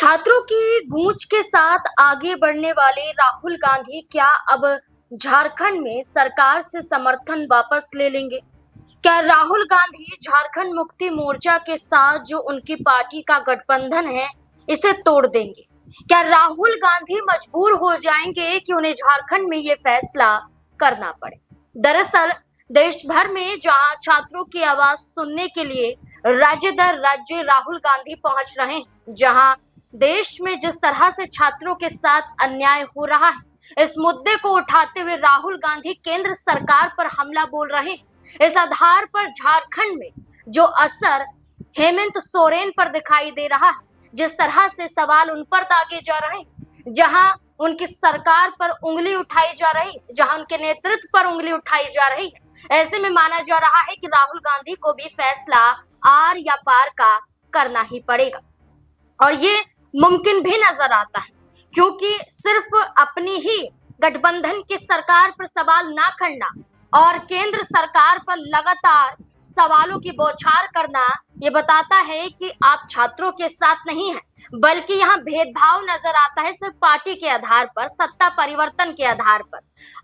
छात्रों की गूंज के साथ आगे बढ़ने वाले राहुल गांधी क्या अब झारखंड में सरकार से समर्थन वापस ले लेंगे? क्या राहुल गांधी झारखंड मुक्ति मोर्चा के साथ जो उनकी पार्टी का गठबंधन है इसे तोड़ देंगे? क्या राहुल गांधी मजबूर हो जाएंगे कि उन्हें झारखंड में ये फैसला करना पड़े? दरअसल देश भर में जहां छात्रों की आवाज सुनने के लिए राज्य दर राज्य राहुल गांधी पहुंच रहे हैं, जहां देश में जिस तरह से छात्रों के साथ अन्याय हो रहा है, इस मुद्दे को उठाते हुए राहुल गांधी केंद्र सरकार पर हमला बोल रहे हैं। इस आधार पर झारखंड में जो असर हेमंत सोरेन पर दिखाई दे रहा है, जिस तरह से सवाल उन पर दागे जा रहे हैं, जहां उनकी सरकार पर उंगली उठाई जा रही, जहां उनके नेतृत्व पर उंगली उठाई जा रही है, ऐसे में माना जा रहा है कि राहुल गांधी को भी फैसला आर या पार का करना ही पड़ेगा। और ये मुमकिन भी नजर आता है, क्योंकि सिर्फ अपनी ही गठबंधन की सरकार पर सवाल ना करना और केंद्र सरकार पर लगातार सवालों की बौछार करना ये बताता है कि आप छात्रों के साथ नहीं हैं, बल्कि यहाँ भेदभाव नजर आता है सिर्फ पार्टी के आधार पर, सत्ता परिवर्तन के आधार पर।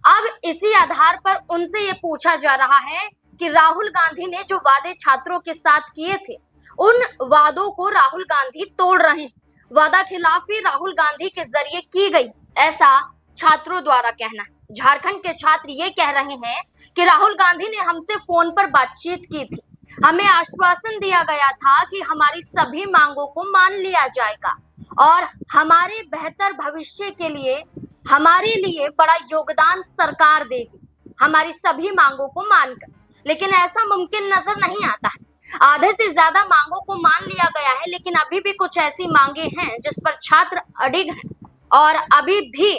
अब इसी आधार पर उनसे ये पूछा जा रहा है कि राहुल गांधी ने जो वादे छात्रों के साथ किए थे, उन वादों को राहुल गांधी तोड़ रहे हैं। वादा खिलाफी राहुल गांधी के जरिए की गई, ऐसा छात्रों द्वारा कहना है। झारखंड के छात्र ये कह रहे हैं कि राहुल गांधी ने हमसे फोन पर बातचीत की थी, हमें आश्वासन दिया गया था कि हमारी सभी मांगों को मान लिया जाएगा और हमारे बेहतर भविष्य के लिए हमारे लिए बड़ा योगदान सरकार देगी, हमारी सभी मांगों को मानकर। लेकिन ऐसा मुमकिन नजर नहीं आता है। आधे से ज्यादा मांगों को मान लिया गया है, लेकिन अभी भी कुछ ऐसी मांगे हैं जिस पर छात्र अडिग हैं और अभी भी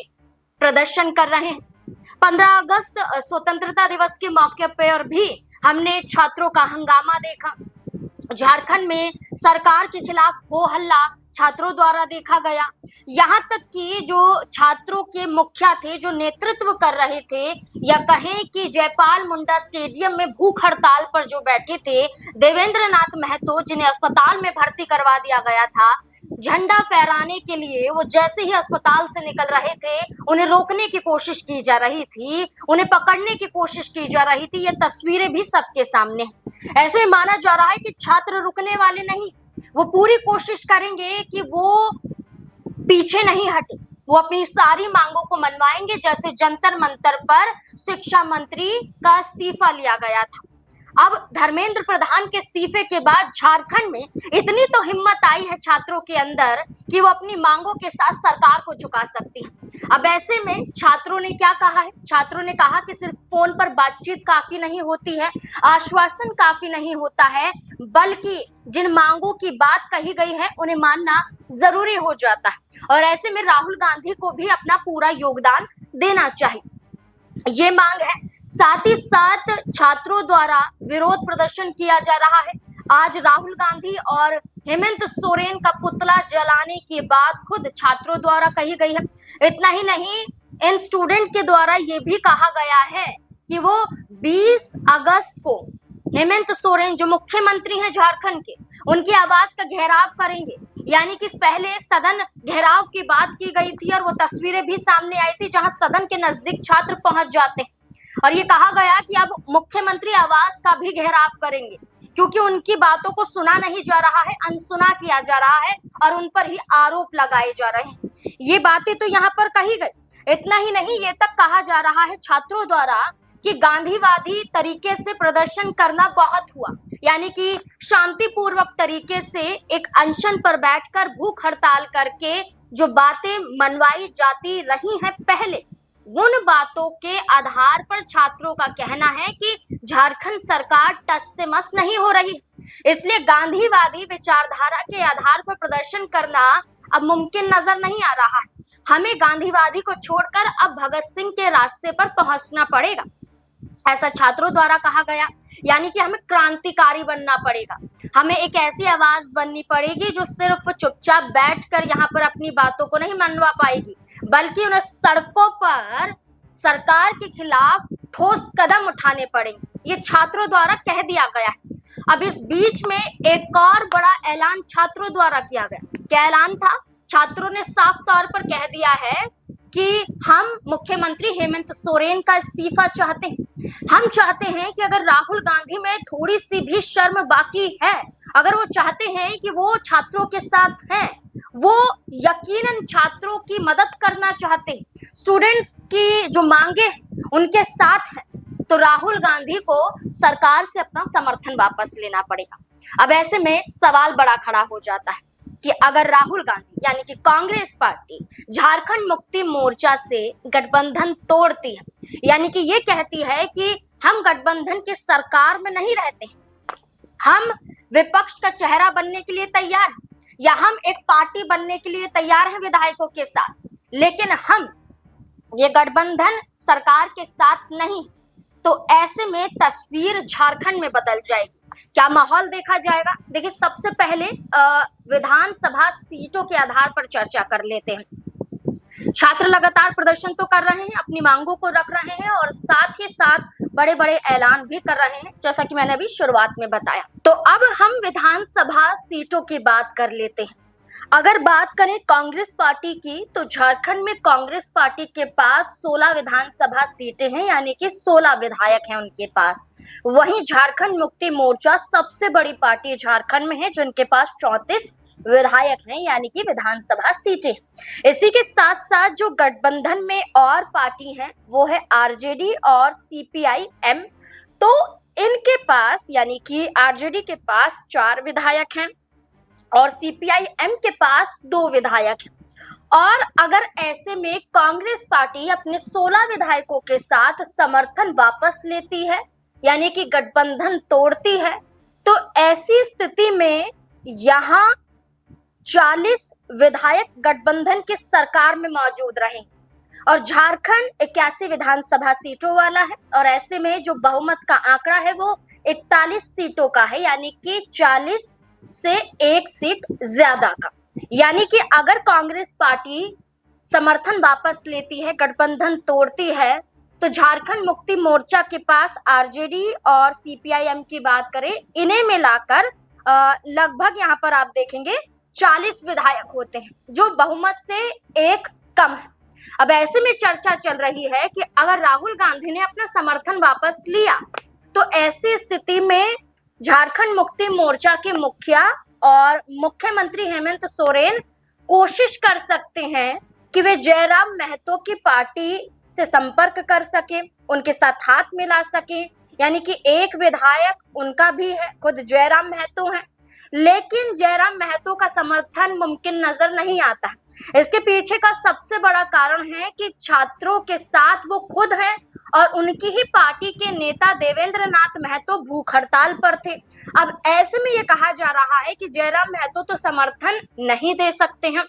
प्रदर्शन कर रहे हैं। 15 अगस्त स्वतंत्रता दिवस के मौके पर भी हमने छात्रों का हंगामा देखा। झारखंड में सरकार के खिलाफ हो हल्ला छात्रों द्वारा देखा गया। यहाँ तक कि जो छात्रों के मुखिया थे, जो नेतृत्व कर रहे थे, या कहें कि जयपाल मुंडा स्टेडियम में भूख हड़ताल पर जो बैठे थे, देवेंद्र नाथ महतो, जिन्हें अस्पताल में भर्ती करवा दिया गया था, झंडा फहराने के लिए वो जैसे ही अस्पताल से निकल रहे थे, उन्हें रोकने की कोशिश की जा रही थी, उन्हें पकड़ने की कोशिश की जा रही थी। ये तस्वीरें भी सबके सामने हैं। ऐसे में माना जा रहा है कि छात्र रुकने वाले नहीं, वो पूरी कोशिश करेंगे कि वो पीछे नहीं हटे, वो अपनी सारी मांगों को मनवाएंगे। जैसे जंतर मंतर पर शिक्षा मंत्री का इस्तीफा लिया गया था, अब धर्मेंद्र प्रधान के इस्तीफे के बाद झारखंड में इतनी तो हिम्मत आई है छात्रों के अंदर कि वो अपनी मांगों के साथ सरकार को झुका सकती है। अब ऐसे में छात्रों ने क्या कहा है? छात्रों ने कहा कि सिर्फ फोन पर बातचीत काफी नहीं होती है, आश्वासन काफी नहीं होता है, बल्कि जिन मांगों की बात कही गई है उन्हें मानना जरूरी हो जाता है। और ऐसे में राहुल गांधी को भी अपना पूरा योगदान देना चाहिए, ये मांग है। साथ ही साथ छात्रों द्वारा विरोध प्रदर्शन किया जा रहा है। आज राहुल गांधी और हेमंत सोरेन का पुतला जलाने की बात खुद छात्रों द्वारा कही गई है। इतना ही नहीं, इन स्टूडेंट के द्वारा ये भी कहा गया है कि वो 20 अगस्त को हेमंत सोरेन जो मुख्यमंत्री हैं झारखंड के, उनकी आवाज का घेराव करेंगे। यानी कि पहले सदन घेराव की बात की गई थी और वो तस्वीरें भी सामने आई थी जहां सदन के नजदीक छात्र पहुंच जाते हैं, और ये कहा गया कि अब मुख्यमंत्री आवास का भी घेराव करेंगे, क्योंकि उनकी बातों को सुना नहीं जा रहा है, अनसुना किया जा रहा है और उन पर ही आरोप लगाए जा रहे हैं। ये बातें तो यहाँ पर कही गई। इतना ही नहीं, ये तक कहा जा रहा है छात्रों द्वारा कि गांधीवादी तरीके से प्रदर्शन करना बहुत हुआ, यानी कि शांतिपूर्वक तरीके से एक अनशन पर बैठकर भूख हड़ताल करके जो बातें मनवाई जाती रही हैं पहले, उन बातों के आधार पर छात्रों का कहना है कि झारखंड सरकार टस से मस नहीं हो रही, इसलिए गांधीवादी विचारधारा के आधार पर प्रदर्शन करना अब मुमकिन नजर नहीं आ रहा है। हमें गांधीवादी को छोड़कर अब भगत सिंह के रास्ते पर पहुंचना पड़ेगा, ऐसा छात्रों द्वारा कहा गया। यानी कि हमें क्रांतिकारी बनना पड़ेगा, हमें एक ऐसी आवाज बननी पड़ेगी जो सिर्फ चुपचाप बैठकर यहाँ पर अपनी बातों को नहीं मनवा पाएगी, बल्कि उन्हें सड़कों पर सरकार के खिलाफ ठोस कदम उठाने पड़ेंगे। ये छात्रों द्वारा कह दिया गया है। अब इस बीच में एक और बड़ा ऐलान छात्रों द्वारा किया गया। क्या ऐलान था? छात्रों ने साफ तौर पर कह दिया है कि हम मुख्यमंत्री हेमंत सोरेन का इस्तीफा चाहते हैं। हम चाहते हैं कि अगर राहुल गांधी में थोड़ी सी भी शर्म बाकी है, अगर वो चाहते हैं कि वो छात्रों के साथ हैं, वो यकीनन छात्रों की मदद करना चाहते हैं, स्टूडेंट्स की जो मांगे हैं उनके साथ है, तो राहुल गांधी को सरकार से अपना समर्थन वापस लेना पड़ेगा। अब ऐसे में सवाल बड़ा खड़ा हो जाता है कि अगर राहुल गांधी यानी कि कांग्रेस पार्टी झारखंड मुक्ति मोर्चा से गठबंधन तोड़ती है, यानी कि ये कहती है कि हम गठबंधन की सरकार में नहीं रहते हैं, हम विपक्ष का चेहरा बनने के लिए तैयार हैं, या हम एक पार्टी बनने के लिए तैयार हैं विधायकों के साथ, लेकिन हम ये गठबंधन सरकार के साथ नहीं, तो ऐसे में तस्वीर झारखंड में बदल जाएगी। क्या माहौल देखा जाएगा? देखिए, सबसे पहले विधानसभा सीटों के आधार पर चर्चा कर लेते हैं। छात्र लगातार प्रदर्शन तो कर रहे हैं, अपनी मांगों को रख रहे हैं और साथ ही साथ बड़े बड़े ऐलान भी कर रहे हैं, जैसा कि मैंने अभी शुरुआत में बताया। तो अब हम विधानसभा सीटों की बात कर लेते हैं। अगर बात करें कांग्रेस पार्टी की, तो झारखंड में कांग्रेस पार्टी के पास 16 विधानसभा सीटें हैं, यानी कि 16 विधायक हैं उनके पास। वहीं झारखंड मुक्ति मोर्चा सबसे बड़ी पार्टी झारखंड में है, जिनके पास 34 विधायक हैं, यानी कि विधानसभा सीटें। इसी के साथ साथ जो गठबंधन में और पार्टी हैं वो है आरजेडी और सीपीआई-एम। तो इनके पास, यानी कि आरजेडी के पास 4 विधायक हैं और सीपीआई-एम के पास 2 विधायक हैं। और अगर ऐसे में कांग्रेस पार्टी अपने 16 विधायकों के साथ समर्थन वापस लेती है, यानी कि गठबंधन तोड़ती है, तो ऐसी स्थिति में यहाँ 40 विधायक गठबंधन की सरकार में मौजूद रहेंगे और झारखंड 81 विधानसभा सीटों वाला है, और ऐसे में जो बहुमत का आंकड़ा है वो 41 सीटों का है, यानी कि 40 से 1 सीट ज्यादा का। यानी कि अगर कांग्रेस पार्टी समर्थन वापस लेती है, गठबंधन तोड़ती है, तो झारखंड मुक्ति मोर्चा के पास आरजेडी और सीपीआई-एम की बात करें, इन्हें मिलाकर लगभग यहाँ पर आप देखेंगे 40 विधायक होते हैं, जो बहुमत से 1 कम है। अब ऐसे में चर्चा चल रही है कि अगर राहुल गांधी ने अपना समर्थन वापस लिया, तो ऐसी स्थिति में झारखंड मुक्ति मोर्चा के मुखिया और मुख्यमंत्री हेमंत सोरेन कोशिश कर सकते हैं कि वे जयराम महतो की पार्टी से संपर्क कर सके, उनके साथ हाथ मिला सके, यानी कि एक विधायक उनका भी है, खुद जयराम महतो हैं, लेकिन जयराम महतो का समर्थन मुमकिन नजर नहीं आता। इसके पीछे का सबसे बड़ा कारण है कि छात्रों के साथ वो खुद हैं और उनकी ही पार्टी के नेता देवेंद्र नाथ महतो भूख हड़ताल पर थे। अब ऐसे में ये कहा जा रहा है कि जयराम महतो तो समर्थन नहीं दे सकते हैं।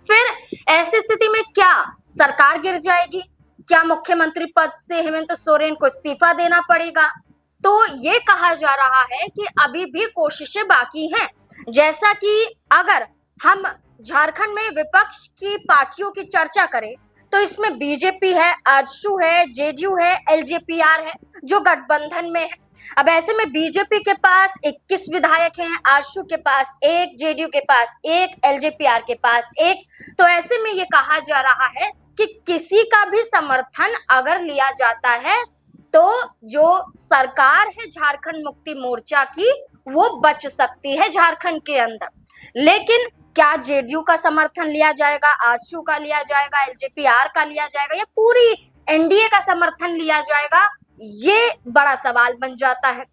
फिर ऐसी स्थिति में क्या सरकार गिर जाएगी? क्या मुख्यमंत्री पद से हेमंत सोरेन को इस्तीफा देना पड़ेगा? तो ये कहा जा रहा है कि अभी भी कोशिशें बाकी हैं। जैसा कि अगर हम झारखंड में विपक्ष की पार्टियों की चर्चा करें, तो इसमें बीजेपी है, आजसू है, जेडीयू है, एलजेपीआर है, जो गठबंधन में है। अब ऐसे में बीजेपी के पास 21 विधायक हैं, आजसू के पास 1, जेडीयू के पास 1, एलजेपीआर के पास 1। तो ऐसे में ये कहा जा रहा है कि किसी का भी समर्थन अगर लिया जाता है, तो जो सरकार है झारखंड मुक्ति मोर्चा की, वो बच सकती है झारखंड के अंदर। लेकिन क्या जेडीयू का समर्थन लिया जाएगा, आजसू का लिया जाएगा, एलजेपीआर का लिया जाएगा, या पूरी एनडीए का समर्थन लिया जाएगा, ये बड़ा सवाल बन जाता है।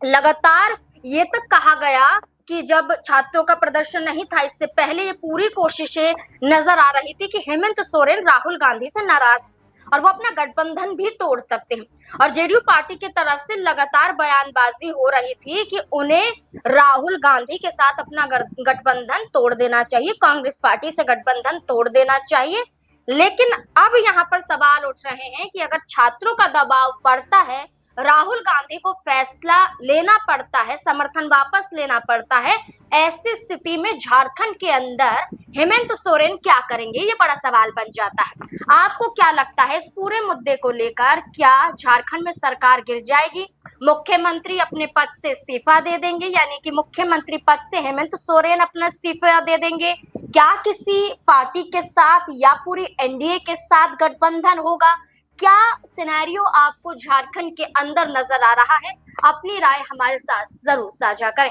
लगातार ये तक कहा गया कि जब छात्रों का प्रदर्शन नहीं था, इससे पहले ये पूरी कोशिशें नजर आ रही थी कि हेमंत सोरेन राहुल गांधी से नाराज और वो अपना गठबंधन भी तोड़ सकते हैं, और जेडीयू पार्टी की तरफ से लगातार बयानबाजी हो रही थी कि उन्हें राहुल गांधी के साथ अपना गठबंधन तोड़ देना चाहिए, कांग्रेस पार्टी से गठबंधन तोड़ देना चाहिए। लेकिन अब यहाँ पर सवाल उठ रहे हैं कि अगर छात्रों का दबाव पड़ता है राहुल गांधी को फैसला लेना पड़ता है, समर्थन वापस लेना पड़ता है, ऐसी स्थिति में झारखंड के अंदर हेमंत सोरेन क्या करेंगे, ये बड़ा सवाल बन जाता है। आपको क्या लगता है इस पूरे मुद्दे को लेकर? क्या झारखंड में सरकार गिर जाएगी? मुख्यमंत्री अपने पद से इस्तीफा दे देंगे, यानी कि मुख्यमंत्री पद से हेमंत सोरेन अपना इस्तीफा दे देंगे? क्या किसी पार्टी के साथ या पूरी एनडीए के साथ गठबंधन होगा? क्या सिनेरियो आपको झारखंड के अंदर नजर आ रहा है? अपनी राय हमारे साथ जरूर साझा करें।